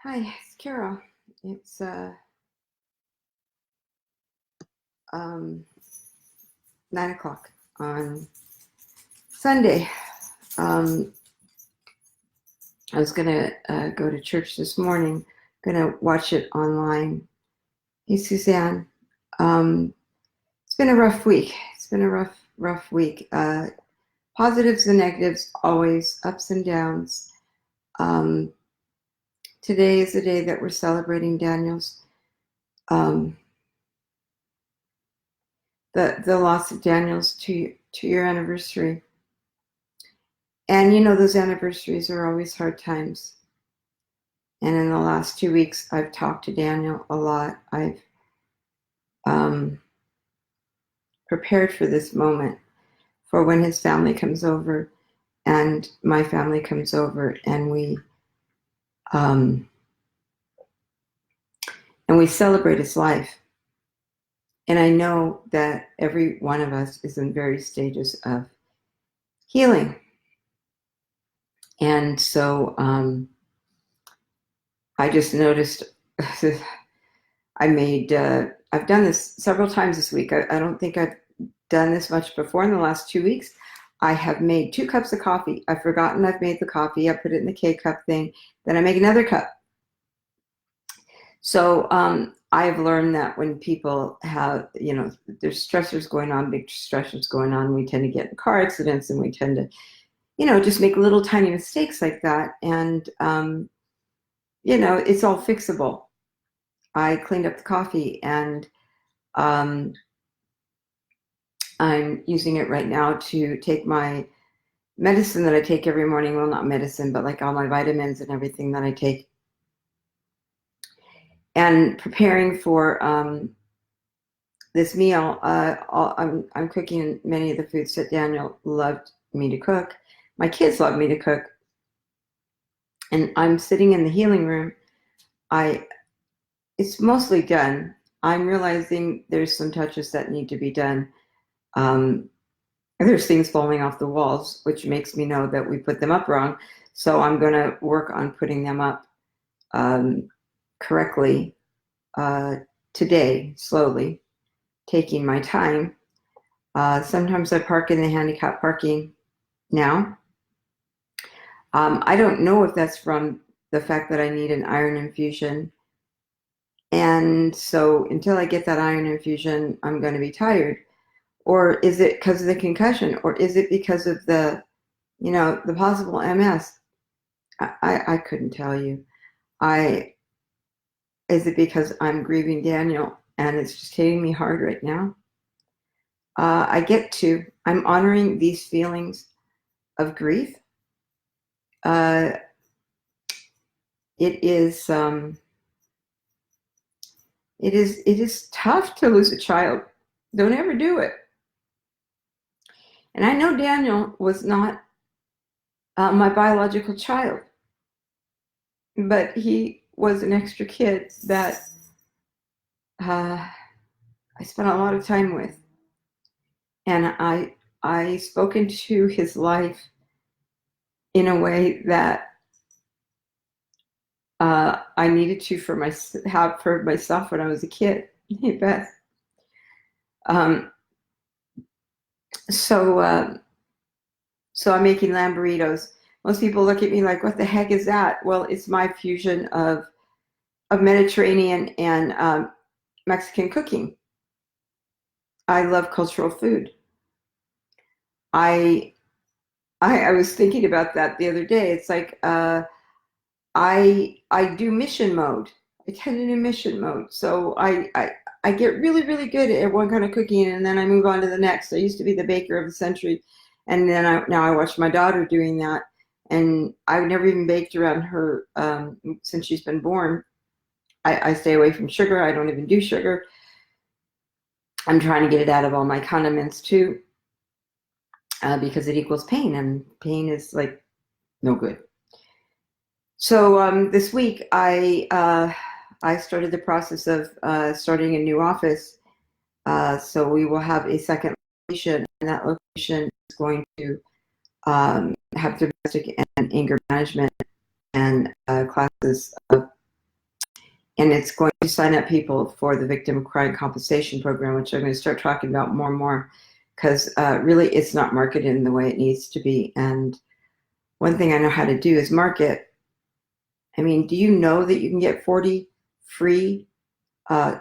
Hi, it's Carol. It's um, 9 o'clock on Sunday. I was gonna go to church this morning. Gonna watch it online. Hey, Suzanne. It's been a rough week. It's been a rough week. Positives and negatives, always ups and downs. Today is the day that we're celebrating Daniel's the loss of Daniel's two-year anniversary. And those anniversaries are always hard times. And in the last 2 weeks, I've talked to Daniel a lot. I've prepared for this moment, for when his family comes over and my family comes over, and we celebrate his life. And I know that every one of us is in various stages of healing. And so I just noticed I've done this several times this week. I don't think I've done this much before in the last 2 weeks. I have made 2 cups of coffee. I've forgotten I've made the coffee. I put it in the K-cup thing. Then I make another cup. So I've learned that when people have, there's stressors going on, big stressors going on, we tend to get in car accidents, and we tend to, just make little tiny mistakes like that. And, it's all fixable. I cleaned up the coffee, and I'm using it right now to take my medicine that I take every morning. Well, not medicine, but like all my vitamins and everything that I take. And preparing for this meal, I'm cooking many of the foods that Daniel loved me to cook. My kids love me to cook. And I'm sitting in the healing room. It's mostly done. I'm realizing there's some touches that need to be done. There's things falling off the walls, which makes me know that we put them up wrong. So I'm going to work on putting them up correctly today, slowly, taking my time. Sometimes I park in the handicap parking now. I don't know if that's from the fact that I need an iron infusion. And so until I get that iron infusion, I'm going to be tired. Or is it because of the concussion? Or is it because of the possible MS? I couldn't tell you. Is it because I'm grieving Daniel and it's just hitting me hard right now? I'm honoring these feelings of grief. It is tough to lose a child. Don't ever do it. And I know Daniel was not my biological child, but he was an extra kid that I spent a lot of time with. And I spoke into his life in a way that I needed to for myself when I was a kid. Hey, Beth. So I'm making lamb burritos. Most people look at me like, what the heck is that? Well, it's my fusion of Mediterranean and Mexican cooking. I love cultural food. I was thinking about that the other day. It's like I do mission mode. I tend to do mission mode. So I get really, really good at one kind of cooking, and then I move on to the next. I used to be the baker of the century, and then now I watch my daughter doing that. And I've never even baked around her since she's been born. I stay away from sugar. I don't even do sugar. I'm trying to get it out of all my condiments too, because it equals pain, and pain is like no good. So this week I started the process of starting a new office. So we will have a second location, and that location is going to have domestic and anger management and classes of and it's going to sign up people for the Victim Crime Compensation Program, which I'm going to start talking about more and more, because really it's not marketed in the way it needs to be. And one thing I know how to do is market. I mean, do you know that you can get 40 free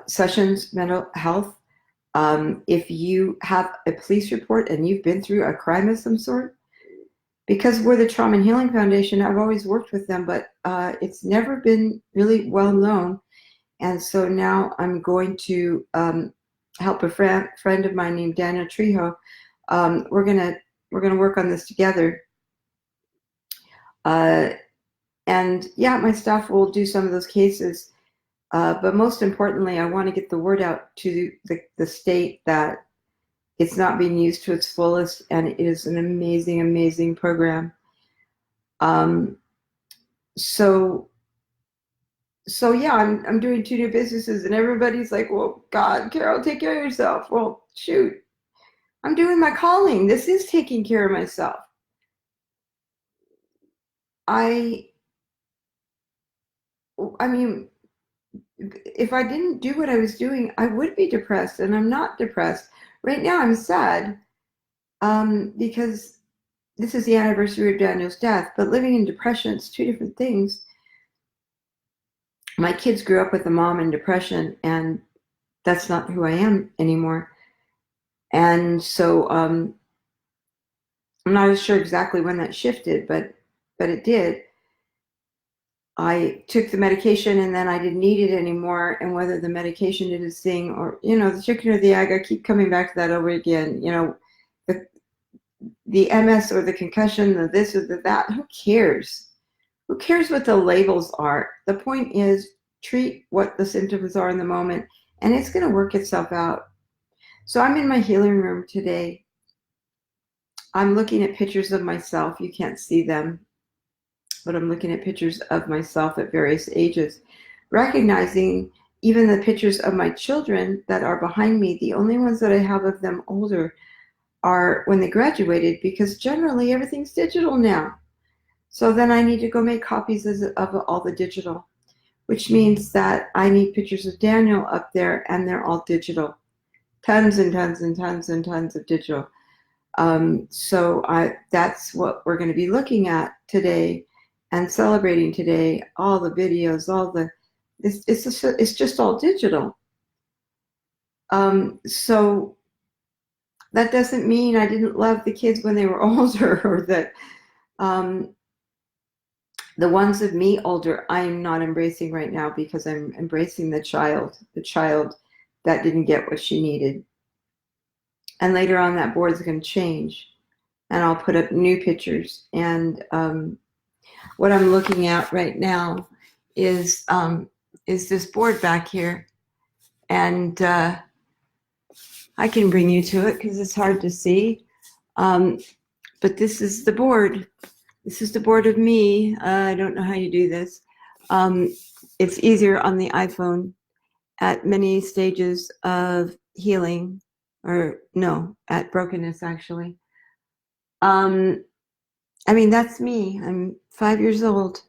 sessions mental health if you have a police report and you've been through a crime of some sort? Because we're the Trauma and Healing Foundation, I've always worked with them, but it's never been really well known. And so now I'm going to help a friend of mine named Daniel Trejo. We're gonna work on this together. And yeah, my staff will do some of those cases. But most importantly, I want to get the word out to the state that it's not being used to its fullest, and it is an amazing, amazing program. So yeah, I'm doing 2 new businesses, and everybody's like, "Well, God, Carol, take care of yourself." Well, shoot, I'm doing my calling. This is taking care of myself. I mean, if I didn't do what I was doing, I would be depressed, and I'm not depressed. Right now, I'm sad because this is the anniversary of Daniel's death, but living in depression, it's 2 different things. My kids grew up with a mom in depression, and that's not who I am anymore. And so I'm not sure exactly when that shifted, but it did. I took the medication and then I didn't need it anymore. And whether the medication did its thing or, the chicken or the egg, I keep coming back to that over again. The MS or the concussion, the this or the that, who cares? Who cares what the labels are? The point is, treat what the symptoms are in the moment, and it's going to work itself out. So I'm in my healing room today. I'm looking at pictures of myself. You can't see them, but I'm looking at pictures of myself at various ages, recognizing even the pictures of my children that are behind me. The only ones that I have of them older are when they graduated, because generally everything's digital now. So then I need to go make copies of all the digital, which means that I need pictures of Daniel up there, and they're all digital. Tons and tons and tons and tons of digital. So that's what we're going to be looking at today and celebrating today. All the videos, it's just all digital. So that doesn't mean I didn't love the kids when they were older, or that the ones of me older, I'm not embracing right now, because I'm embracing the child that didn't get what she needed. And later on, that board is going to change, and I'll put up new pictures. And what I'm looking at right now is this board back here, and I can bring you to it because it's hard to see. But this is the board. This is the board of me. I don't know how you do this. It's easier on the iPhone at many stages of healing, or no, at brokenness, actually. I mean, that's me. I'm 5 years old.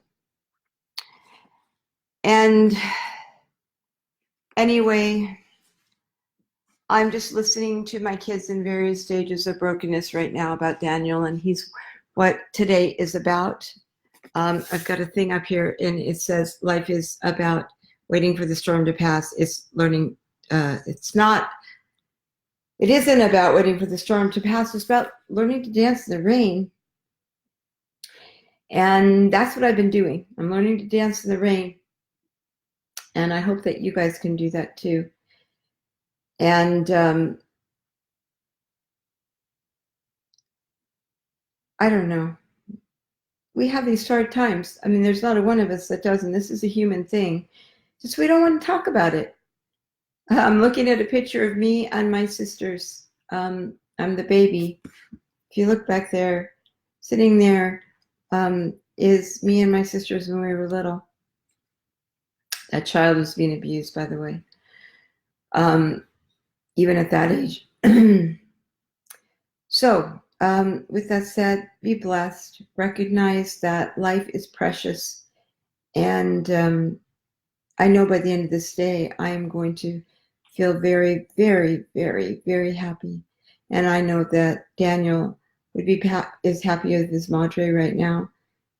And anyway, I'm just listening to my kids in various stages of brokenness right now about Daniel, and he's what today is about. I've got a thing up here, and it says life is about waiting for the storm to pass. It's learning. It isn't about waiting for the storm to pass. It's about learning to dance in the rain. And that's what I've been doing. I'm learning to dance in the rain. And I hope that you guys can do that too. And I don't know. We have these hard times. I mean, there's not a one of us that doesn't. This is a human thing. Just we don't want to talk about it. I'm looking at a picture of me and my sisters. I'm the baby. If you look back there, sitting there, is me and my sisters when we were little. That child was being abused, by the way, even at that age. So, with that said, be blessed. Recognize that life is precious, and I know by the end of this day, I am going to feel very, very, very, very happy. And I know that Daniel would be is happy with his madre right now,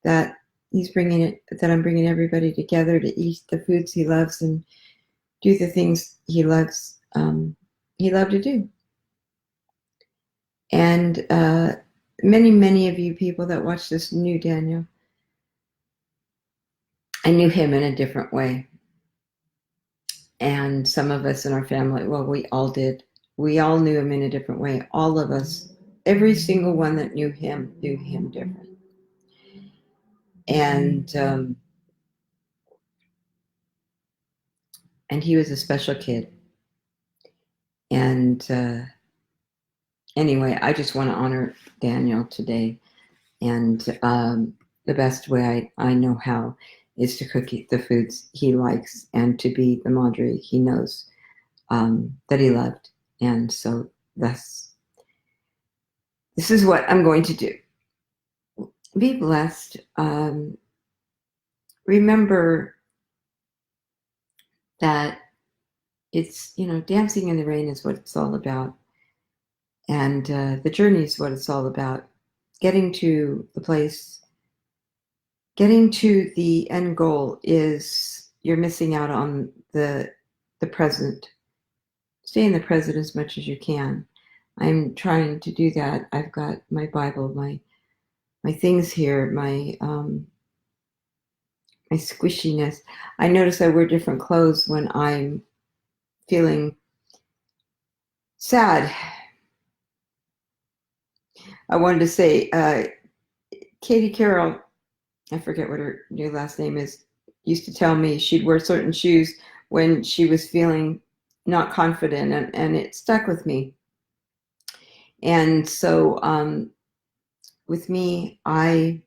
that he's bringing it, that I'm bringing everybody together to eat the foods he loves and do the things he loves, he loved to do. And many, many of you people that watch this knew Daniel. I knew him in a different way. And some of us in our family, well, we all did. We all knew him in a different way. All of us, every single one that knew him different. And he was a special kid. And anyway, I just want to honor Daniel today. And the best way I know how is to cook the foods he likes and to be the madre he knows that he loved. And so this is what I'm going to do. Be blessed. Remember that it's, dancing in the rain is what it's all about. And the journey is what it's all about. Getting to the place, getting to the end goal is you're missing out on the present. Stay in the present as much as you can. I'm trying to do that. I've got my Bible, my things here, my squishiness. I notice I wear different clothes when I'm feeling sad. I wanted to say, Katie Carroll, I forget what her new last name is, used to tell me she'd wear certain shoes when she was feeling not confident, and it stuck with me. And so with me, I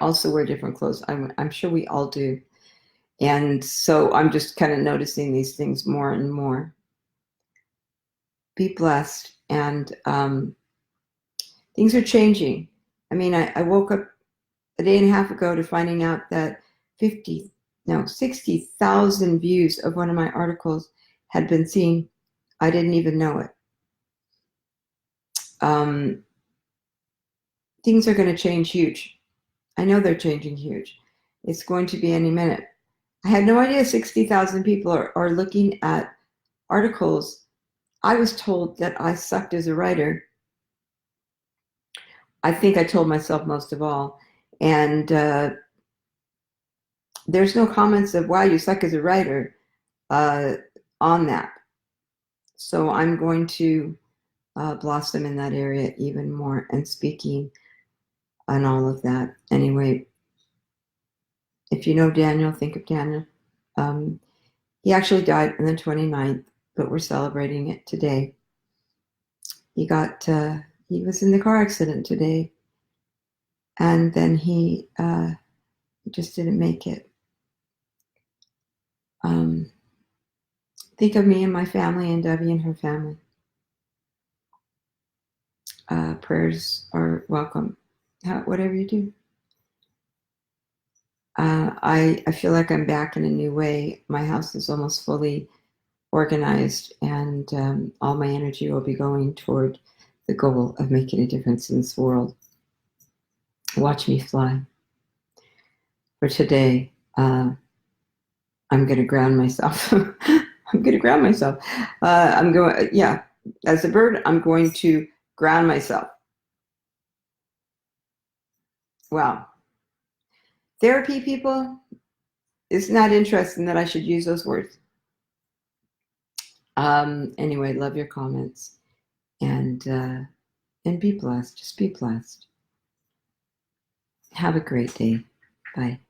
also wear different clothes. I'm sure we all do. And so I'm just kind of noticing these things more and more. Be blessed. And things are changing. I mean, I woke up a day and a half ago to finding out that 60,000 views of one of my articles had been seen. I didn't even know it. Things are going to change huge. I know they're changing huge. It's going to be any minute. I had no idea 60,000 people are looking at articles. I was told that I sucked as a writer. I think I told myself most of all. And there's no comments of, wow, you suck as a writer on that. So I'm going to blossom in that area even more and speaking on all of that. Anyway, if you know Daniel, think of Daniel. He actually died on the 29th, but we're celebrating it today. He was in the car accident today, and then he just didn't make it. Think of me and my family and Debbie and her family. Prayers are welcome, whatever you do. I feel like I'm back in a new way. My house is almost fully organized, and all my energy will be going toward the goal of making a difference in this world. Watch me fly. For today, I'm going to ground myself. I'm going to ground myself. As a bird, I'm going to ground myself. Wow. Therapy, people, it's not interesting that I should use those words. Anyway, love your comments, and be blessed. Just be blessed. Have a great day. Bye.